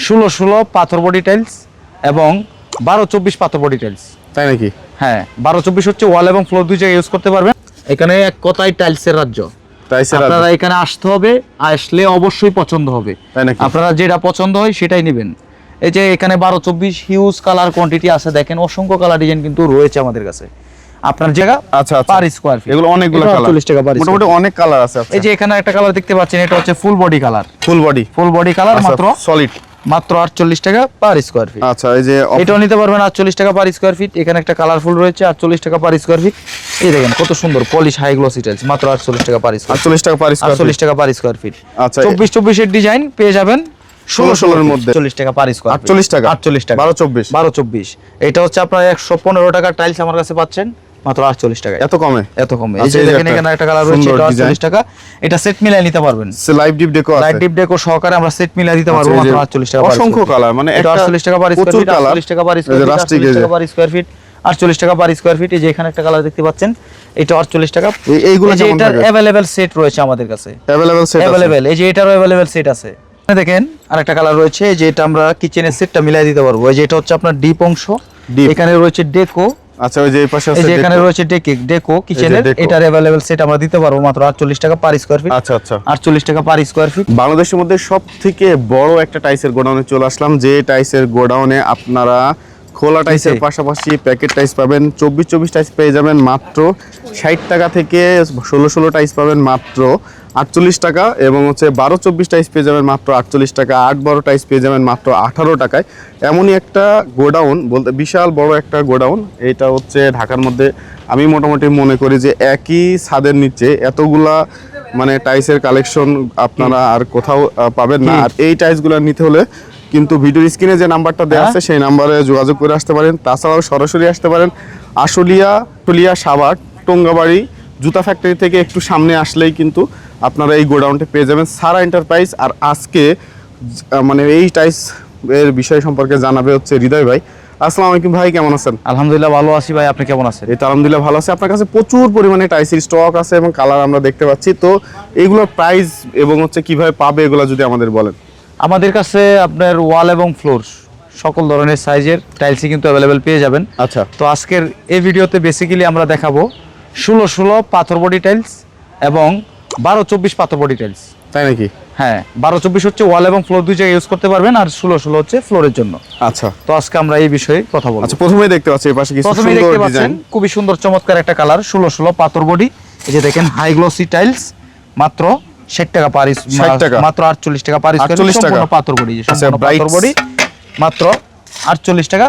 16-16 পাথর body tiles এবং 12-24 পাথর বডি টাইলস। তাই নাকি? হ্যাঁ, 12-24 হচ্ছে ওয়াল এবং ফ্লোর দুই জায়গায় ইউজ করতে পারবেন। এখানে এক কথায় টাইলসের রাজ্য। আপনারা এখানে আসতে হবে, আসলে অবশ্যই পছন্দ হবে। তাই নাকি? আপনারা যেটা পছন্দ হয় সেটাই নেবেন। এই যে এখানে 12-24 হিউজ কালার কোয়ান্টিটি আছে, দেখেন অসংখ্য কালার ডিজাইন কিন্তু রয়েছে আমাদের কাছে। আপনার জায়গা আচ্ছা পার স্কয়ার ফিট এগুলো অনেকগুলো কালার, 40 টাকা পার স্কয়ার। মোটামুটি অনেক কালার আছে। এই যে এখানে একটা কালার দেখতে পাচ্ছেন, এটা হচ্ছে full body colour. Full body colour মাত্র সলিড, মাত্র 48 টাকা পার স্কয়ার ফিট। আচ্ছা, এই যে এটাও নিতে পারবেন 48 টাকা পার স্কয়ার ফিট। এখানে একটা কালারফুল রয়েছে 48 টাকা পার স্কয়ার ফিট। এই দেখেন কত সুন্দর পলিশ হাই গ্লসি টাইলস, মাত্র 48 টাকা পার স্কয়ার। 48 টাকা পার স্কয়ার, 48 টাকা পার স্কয়ার ফিট। আচ্ছা, 24-24 এর ডিজাইন পেয়ে যাবেন 16 এর মধ্যে 40 টাকা পার স্কয়ার। 48 টাকা, 48 টাকা 12-24। এটা হচ্ছে আপনারা 115 টাকা টাইলস আমার কাছে পাচ্ছেন মাত্র 48 টাকা। এত কমে? এই যে দেখেন এখানে একটা কালার রয়েছে, এটা 48 টাকা। এটা সেট মিলাই নিতে পারবেন, লাইভ ডিপ ডেকো আছে, লাইভ ডিপ ডেকো সহকারে আমরা সেট মিলাই দিতে পারবো মাত্র 48 টাকা। অসংখ্য কালার, মানে এটা 48 টাকা পার স্কয়ার ফিট, 48 টাকা পার স্কয়ার ফিট, 48 টাকা পার স্কয়ার ফিট, 48 টাকা পার স্কয়ার ফিট। এই যে এখানে একটা কালার দেখতে পাচ্ছেন, এটা 48 টাকা। এইগুলো যে এটার अवेलेबल সেট রয়েছে আমাদের কাছে, अवेलेबल সেট আছে, अवेलेबल। এই যে এটারও अवेलेबल সেট আছে। দেখেন আরেকটা কালার রয়েছে, যে এটা আমরা কিচেনের সেটটা মিলাই দিতে পারবো। এই যে এটা হচ্ছে আপনার ডিপ অংশ, এখানে রয়েছে ডেকো। আচ্ছা, ওই যে এই পাশে আছে, এই যে এখানে রয়েছে ডেকো কিচেনের, এটার अवेलेबल সেট আমরা দিতে পারবো মাত্র 48 টাকা পার স্কয়ার ফিট। আচ্ছা 48 টাকা পার স্কয়ার ফিট। বাংলাদেশের মধ্যে সবথেকে বড় একটা টাইসের গোডাউনে চলে আসলাম, যে টাইসের গোডাউনে আপনারা খোলা টাইসের পাশাপাশি প্যাকেট টাইস পাবেন। 24-24 টাইস পেয়ে যাবেন মাত্র 60 টাকা থেকে, 16-16 টাইস পাবেন মাত্র 48 টাকা, এবং হচ্ছে 12-24 টাইস পেয়ে যাবেন মাত্র 48 টাকা, 8-12 টাইস পেয়ে যাবেন মাত্র 18 টাকায়। এমনই একটা গোডাউন, বলতে বিশাল বড় একটা গোডাউন। এটা হচ্ছে ঢাকার মধ্যে আমি মোটামুটি মনে করি যে একই ছাদের নিচে এতগুলা মানে টাইসের কালেকশন আপনারা আর কোথাও পাবেন না। আর এই টাইসগুলো নিতে হলে কিন্তু ভিডিওর স্ক্রিনে যে নাম্বারটা দেওয়া আছে সেই নাম্বারে যোগাযোগ করে আসতে পারেন। তাছাড়াও সরাসরি আসতে পারেন আশুলিয়া সাভার টঙ্গাবাড়ি জুতা ফ্যাক্টরি থেকে একটু সামনে আসলেই কিন্তু আপনারা এই গোডাউনটা পেয়ে যাবেন, সারা এন্টারপ্রাইজ। আর আজকে মানে এই টাইস এর বিষয় সম্পর্কে জানাবে হচ্ছে হৃদয় ভাই। আসসালামু আলাইকুম ভাই, কেমন আছেন? আলহামদুলিল্লাহ ভালো আছি ভাই, আপনি কেমন আছেন? এই তো আলহামদুলিল্লাহ ভালো আছি। আপনার কাছে প্রচুর পরিমাণে টাইসের স্টক আছে এবং কালার আমরা দেখতে পাচ্ছি, তো এইগুলোর প্রাইস এবং হচ্ছে কিভাবে পাবে এগুলো যদি আমাদের বলেন। আমাদের কাছে আপনার ওয়াল এবং ফ্লোর সকল ধরনের সাইজের টাইলসই কিন্তু अवेलेबल পেয়ে যাবেন। আচ্ছা, তো আজকের এই ভিডিওতে বেসিক্যালি আমরা দেখাবো 16-16 পাথর বডি টাইলস এবং 12-24 পাথর বডি টাইলস। তাই নাকি? হ্যাঁ, 12-24 হচ্ছে ওয়াল এবং ফ্লোর দুই জায়গায় ইউজ করতে পারবেন, আর 16-16 হচ্ছে ফ্লোরের জন্য। আচ্ছা, তো আজকে আমরা এই বিষয়ে কথা বলবো। আচ্ছা, প্রথমেই দেখতে পাচ্ছি এই পাশে কিছু প্রথমেই সুন্দর দেখতে পাচ্ছেন ডিজাইন, খুবই সুন্দর চমৎকার একটা কালার 16-16 পাথর বডি। এই যে দেখেন হাই গ্লসি টাইলস, মাত্র 60 টাকা পার, 60 টাকা, মাত্র 48 টাকা পার স্কয়ার ফিট। সম্পূর্ণ পাথর বডি, সম্পূর্ণ পাথর বডি, মাত্র 48 টাকা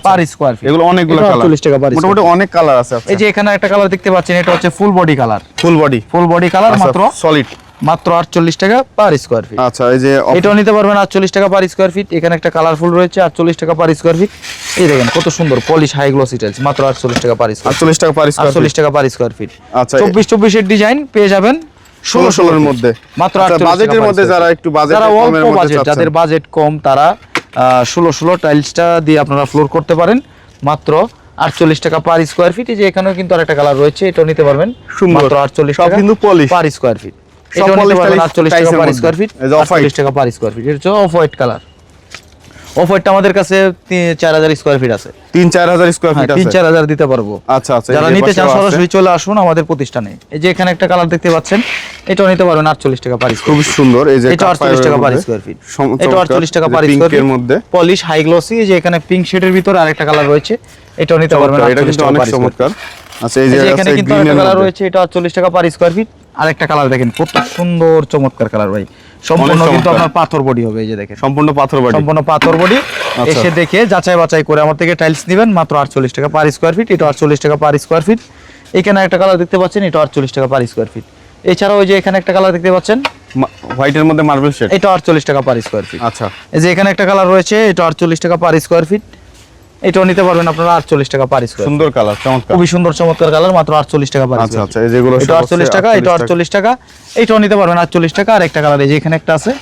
পার স্কয়ার ফিট। এগুলো অনেকগুলো কালার, 48 টাকা পার, মোটামুটি অনেক কালার আছে। এই যে এখানে একটা কালার দেখতে পাচ্ছেন, এটা হচ্ছে full body colour, full body colour, মাত্র সলিড, মাত্র 48 টাকা পার স্কয়ার ফিট। আচ্ছা, এই যে এটাও নিতে পারবেন 48 টাকা পার স্কয়ার ফিট। এখানে একটা কালারফুল রয়েছে 48 টাকা পার স্কয়ার ফিট। এই দেখেন কত সুন্দর পলিশ হাই গ্লসি টাইলস, মাত্র 48 টাকা পার স্কয়ার, 48 টাকা পার স্কয়ার, 48 টাকা পার স্কয়ার ফিট। আচ্ছা, 24-24 এর ডিজাইন পেয়ে যাবেন 16-16 এর মধ্যে, মাত্র বাজেটের মধ্যে। যারা একটু কমের মধ্যে, যাদের বাজেট কম, তারা 16-16 টাইলসটা দিয়ে আপনারা ফ্লোর করতে পারেন মাত্র 48 টাকা পার স্কয়ার ফিট। এই যে এখানেও কিন্তু আরেকটা কালার রয়েছে, এটাও নিতে পারবেন মাত্র 48 টাকা কিন্তু পলিশ পার স্কয়ার ফিট। এটাও নিতে পারবেন 48 টাকা পার স্কয়ার ফিট, 48 টাকা পার স্কয়ার ফিট। এটা হচ্ছে অফ হোয়াইট কালার। অফ হোয়াইটটা আমাদের কাছে 4000 স্কয়ার ফিট আছে, 3-4000 স্কয়ার ফিট আছে, 3-4000 দিতে পারবো। আচ্ছা, যারা নিতে চান সরাসরি চলে আসুন আমাদের প্রতিষ্ঠানে। এই যে এখানে একটা কালার দেখতে পাচ্ছেন, এটাও নিতে পারবেন 48 টাকা পার স্কয়ার, খুব সুন্দর। এই যে এটা 48 টাকা পার স্কয়ার ফিট, এটা 48 টাকা পার স্কয়ার ফিট মধ্যে পলিশ হাই গ্লসি। এই যে এখানে পিঙ্ক শেডের ভিতরে আরেকটা কালার রয়েছে, এটাও নিতে পারবেন 48 টাকা পার চমৎকার। আচ্ছা, এই যে এখানে কিন্তু আরেকটা কালার রয়েছে, এটা 48 টাকা পার স্কয়ার ফিট। আরেকটা কালার দেখেন কত সুন্দর চমৎকার কালার ভাই, সম্পূর্ণ কিন্তু আপনার পাথর বডি হবে। এই যে দেখেন সম্পূর্ণ পাথর বডি। এসে দেখে যাচাই বাছাই করে আমার থেকে টাইলস নেবেন মাত্র 48 টাকা পার স্কয়ার ফিট। এটা 48 টাকা পার স্কয়ার ফিট। এখানে একটা কালার দেখতে পাচ্ছেন, এটা 48 টাকা পার স্কয়ার ফিট। এছাড়াও ওই যে এখানে একটা কালার দেখতে পাচ্ছেন হোয়াইটের মধ্যে মার্বেল শেড, এটা 48 টাকা পার স্কয়ার ফিট। আচ্ছা, এই যে এখানে একটা কালার রয়েছে, এটা 48 টাকা পার স্কয়ার ফিট। এটাও নিতে পারবেন আপনারা 48 টাকা পার স্কয়ার। সুন্দর কালার, চমৎকার, খুবই সুন্দর চমৎকার কালার, মাত্র 48 টাকা পার স্কয়ার। আচ্ছা, এই যেগুলো এটা 48 টাকা, এটা 48 টাকা। এটাও নিতে পারবেন 48 টাকা। আর একটা কালার এই যে এখানে একটা আছে,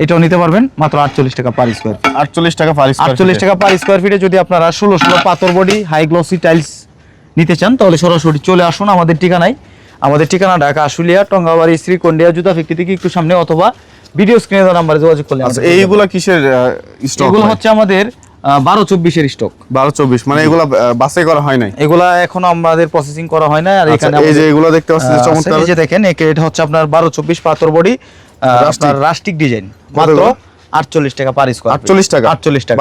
এটাও নিতে পারবেন মাত্র 48 টাকা পার স্কয়ার, 48 টাকা পার স্কয়ার, 48 টাকা পার স্কয়ার ফিটে। যদি আপনারা 16-16 পাথর বডি হাই গ্লসি টাইলস নিতে চান তাহলে সরাসরি চলে আসুন আমাদের ঠিকানায়। আমাদের ঠিকানা ঢাকা আশুলিয়া টঙ্গাবাড়ি শ্রীকন্ডিয়া জুতা ফ্যাক্টরি থেকে একটু সামনে, অথবা ভিডিও স্ক্রিনে দেওয়া নাম্বারে যোগাযোগ করলে। আচ্ছা এইগুলা কিসের স্টক? এগুলো হচ্ছে আমাদের 12-24 এর স্টক। 12-24 মানে এগুলা বাছাই করা হয় নাই? এগুলা এখনো আমাদের প্রসেসিং করা হয় না। আর এখানে এই যে এগুলো দেখতে পাচ্ছেন যে চমৎকার, এই যে দেখেন এটা হচ্ছে আপনার 12-24 পাথর বডি আপনার রাস্টিক ডিজাইন, মাত্র 48 টাকা পার স্কয়ার। 48 টাকা? 48 টাকা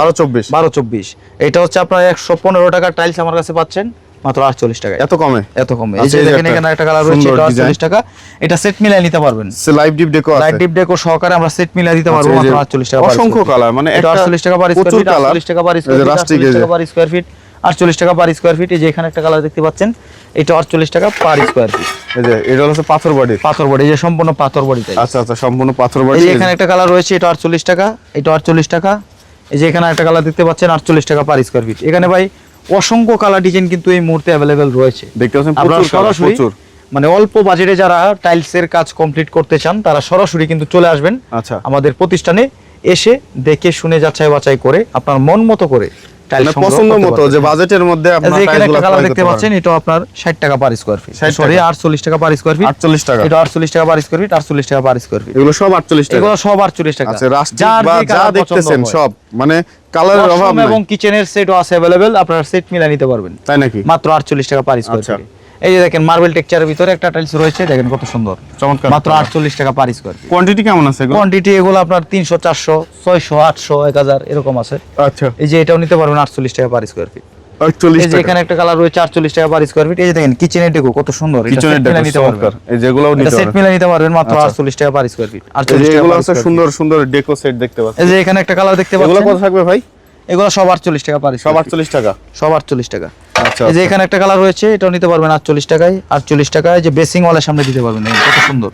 12-24। এটা হচ্ছে আপনার 115 টাকা টাইলস আমার কাছে পাচ্ছেন মাত্র 48 টাকা। এত কমে? এত কমে। এই যে দেখেন এখানে একটা কালার রয়েছে, এটা 48 টাকা। এটা সেট মিলাই নিতে পারবেন, লাইভ ডিপ ডেকো আছে, লাইভ ডিপ ডেকো সহকারে আমরা সেট মিলাই দিতে পারবো মাত্র 48 টাকা। অসংখ্য কালার, মানে এটা 48 টাকা পার স্কয়ার ফিট, 48 টাকা পার স্কয়ার ফিট, 48 টাকা পার স্কয়ার ফিট, 48 টাকা পার স্কয়ার ফিট। এই যে এখানে একটা কালার দেখতে পাচ্ছেন, এটা 48 টাকা পার স্কয়ার ফিট। এই যে এটা হচ্ছে পাথর বডি, পাথর বডি, এই যে সম্পূর্ণ পাথর বডি টাইপ। আচ্ছা আচ্ছা, সম্পূর্ণ পাথর বডি। এই যে এখানে একটা কালার রয়েছে, এটা 48 টাকা, এটা 48 টাকা। এই যে এখানে একটা কালার দেখতে পাচ্ছেন 48 টাকা পার স্কয়ার ফিট। এখানে ভাই অসংখ্য কালার ডিজাইন কিন্তু এই মুহূর্তে अवेलेबल রয়েছে, দেখতে পাচ্ছেন আপনারা প্রচুর কালার, সরাসরি প্রচুর। মানে অল্প বাজেটে যারা টাইলসের কাজ কমপ্লিট করতে চান তারা সরাসরি কিন্তু চলে আসবেন আচ্ছা আমাদের প্রতিষ্ঠানে, এসে দেখে শুনে যাচাই বাছাই করে আপনার মন মতো করে টাইলস পছন্দ মতো যে বাজেটের মধ্যে আপনারা এখানে একটা কালার দেখতে পাচ্ছেন, এটা আপনার 60 টাকা পার স্কয়ার ফিট, সরি 48 টাকা পার স্কয়ার ফিট। 48 টাকা? এটা 48 টাকা পার স্কয়ার ফিট, 48 টাকা পার স্কয়ার ফিট। এগুলো সব 48 টাকা? এগুলো সব 48 টাকা। আচ্ছা রাস্টিক বা যা দেখতেছেন সব, মানে কালারের অভাব নাই। এবং কিচেনের সেটও আছে अवेलेबल, আপনারা সেট মিলা নিতে পারবেন, তাই নাকি? মাত্র 48 টাকা পার স্কয়ার ফিট। এই যে দেখেন মার্বেল টেক্সচারের ভিতরে একটা টাইলস রয়েছে, দেখেন কত সুন্দর, চমৎকার, মাত্র 48 টাকা পার স্কয়ার ফিট। কোয়ান্টিটি কেমন আছে এগুলো? কোয়ান্টিটি এগুলো আপনার 300, 400, 600, 800, 1000 এরকম আছে। আচ্ছা এই যে এটাও নিতে পারবেন 48 টাকা পার স্কয়ার ফিট। 48 এই যে টাকা? এখানে একটা কালার রয়েছে 48 টাকা পার স্কয়ার ফিট। এই যে দেখেন কিচেনের ডেকো কত সুন্দর, এটা কিচেনের সেট মিলা ডেকো নিতে পারবেন, এই যেগুলোও নিতে এটা সেট পারবেন, মিলা নিতে পারবেন মাত্র 48 টাকা পার স্কয়ার ফিট। 48 টাকা এগুলো পার আছে স্কয়ার সুন্দর সুন্দর ডেকো সেট দেখতে পাচ্ছেন। এই যে এখানে একটা কালার দেখতে এগুলো পাচ্ছেন, কত থাকবে ভাই? এগুলো সব 48 টাকা পার সব স্কয়ার ফিট, 48 টাকা? সব 48 টাকা। আচ্ছা এই যে এখানে একটা কালার রয়েছে, এটাও নিতে পারবেন 48 টাকায়। 48 টাকায় যে বেসিং ওয়ালের সামনে দিতে পারবেন, দেখেন কত সুন্দর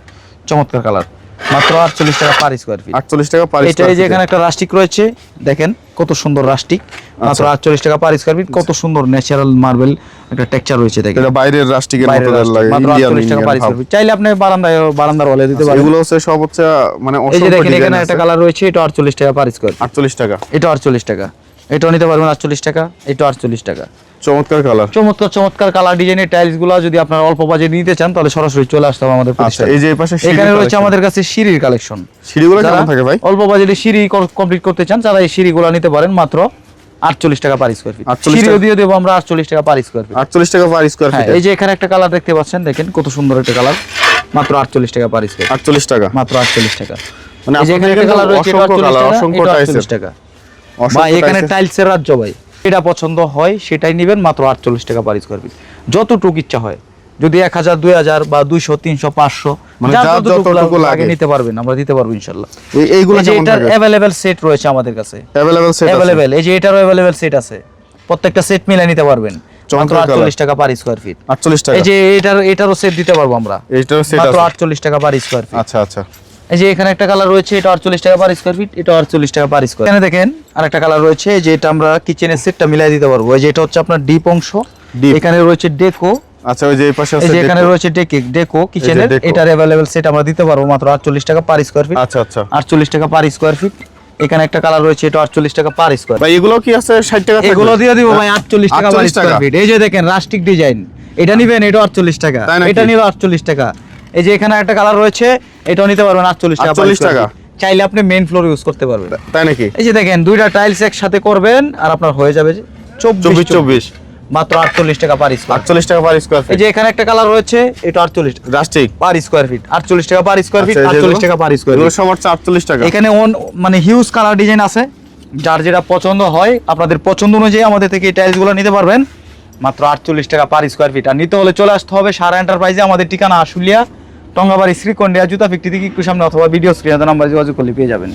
চমৎকার কালার, মাত্র 48 টাকা পার স্কয়ার ফিট। 48 টাকা পার এটা এই যে এখানে একটা রাস্টিক রয়েছে, দেখেন কত সুন্দর রাস্টিক, মাত্র 48 টাকা পার স্কয়ার ফিট। কত সুন্দর ন্যাচারাল মার্বেল একটা টেক্সচার রয়েছে, দেখেন এটা বাইরের রাস্টিকের মতো লাগে, মাত্র ইন্ডিয়ান 48 টাকা পার স্কয়ার ফিট। চাইলে আপনি বারান্দার ওয়ালে দিতে পারেন। এগুলো হচ্ছে সব হচ্ছে মানে এই যে অসংখ্য দেখেন এখানে ডিজাইন একটা আছে। কালার রয়েছে, এটা 48 টাকা পার স্কয়ার ফিট। 48 টাকা? এটা 48 টাকা, এটাও নিতে পারবেন 48 টাকা, এটা 48 টাকা। চমৎকার কালার, চমৎকার চমৎকার কালার ডিজাইনের টাইলস গুলো যদি আপনারা অল্প বাজেটে নিতে চান তাহলে সরাসরি চলে আসতে হবে আমাদের আচ্ছা প্রতিষ্ঠানে। এই যে এই পাশে এখানে রয়েছে আমাদের কাছে সিঁড়ির কালেকশন। সিঁড়িগুলো কেমন থাকে ভাই? অল্প বাজেটে সিঁড়ি কমপ্লিট করতে চান তারা এই সিঁড়িগুলো নিতে পারেন মাত্র 48 টাকা পার স্কয়ার ফিট। 48 সিঁড়িও দিয়ে দেবো আমরা 48 টাকা পার স্কয়ার ফিট। 48 টাকা পার স্কয়ার ফিট? এই যে এখানে একটা কালার দেখতে পাচ্ছেন, দেখেন কত সুন্দর একটা কালার, মাত্র 48 টাকা পার স্কয়ার। 48 টাকা? মাত্র 48 টাকা। মানে এই যে এখানে একটা কালার রয়েছে, অসংখ্য কালার, অসংখ্য টাইলস, 48 টাকা। ভাই এখানে টাইলসের রাজ্য ভাই, এটা পছন্দ হয় সেটাই নেবেন, মাত্র 48 টাকা পার স্কয়ার ফিট। যতটুকু ইচ্ছা হয়, যদি 1000, 2000 বা 200, 300, 500 মানে যার যতটুকু যতটুকু লাগে লাগে নিতে পারবেন, আমরা দিতে পারবো ইনশাআল্লাহ। এইগুলো এই যে কেমন এটার থাকে? अवेलेबल সেট রয়েছে আমাদের কাছে, अवेलेबल সেট আছে? अवेलेबल এই যে এটারও अवेलेबल সেট আছে, প্রত্যেকটা সেট মিলাই নিতে পারবেন মাত্র 48 টাকা পার স্কয়ার ফিট। 48 টাকা? এই যে এটারও সেট দিতে পারবো আমরা, এইটারও সেট মাত্র আছে? 48 টাকা পার স্কয়ার ফিট। আচ্ছা আচ্ছা। এই যে এখানে একটা কালার রয়েছে, এটা 48 টাকা পার স্কয়ার ফিট, এটা 48 টাকা পার স্কয়ার। এখানে দেখেন আরেকটা কালার রয়েছে, যে এটা আমরা কিচেনের সেটটা মিলাই দিতে পারবো। এই যে এটা হচ্ছে আপনার ডিপ অংশ, এখানে রয়েছে ডেকো। আচ্ছা ওই যে এই পাশে এই আছে যে এখানে রয়েছে ডেকো কিচেনের, ডেকো। এটার अवेलेबल সেট আমরা দিতে পারবো মাত্র 48 টাকা পার স্কয়ার ফিট। আচ্ছা আচ্ছা। 48 টাকা পার স্কয়ার ফিট। এখানে একটা কালার রয়েছে, এটা 48 টাকা পার স্কয়ার। ভাই এগুলো কি আছে 60 টাকা? এগুলো দিয়ে দিব ভাই 48 টাকা পার 48 টাকা? Square feet. এই যে দেখেন রাস্টিক ডিজাইন, এটা নিবেন, এটা 48 টাকা, তাই নাকি? এটা নিলে 48 টাকা। এই যে এখানে একটা কালার রয়েছে, এটাও নিতে পারবেন 48 টাকা পার 48 স্কয়ার টাকা? ফিট। চাইলে আপনি মেইন ফ্লোর ইউজ করতে পারবেন। তাই নাকি? এই যে দেখেন দুইটা টাইলস একসাথে করবেন আর আপনার হয়ে যাবে 24 মাত্র 48 টাকা পার স্কয়ার। 48 টাকা পার স্কয়ার এই ফিট? যে এখানে একটা কালার রয়েছে, এটা 48 রাস্টিক পার স্কয়ার ফিট। 48 টাকা পার স্কয়ার ফিট, 48 টাকা পার স্কয়ার এগুলো ফিট। সব হচ্ছে 48 টাকা? এখানে মানে হিউজ কালার ডিজাইন আছে, যার যেটা পছন্দ হয় আপনাদের পছন্দ অনুযায়ী আমাদের থেকে এই টাইলসগুলো নিতে পারবেন মাত্র 48 টাকা পার স্কয়ার ফিট। আর নিতে হলে চলে আসতে হবে সারা এন্টারপ্রাইজে, আমাদের ঠিকানা আশুলিয়া, টঙ্গাবাড়ি, শ্রীকন্ডিয়া জুতা ফ্যাক্টরি থেকে একটু সামনে, অথবা ভিডিও স্ক্রিনে নাম্বার যোগাযোগ করলে পেয়ে যাবেন।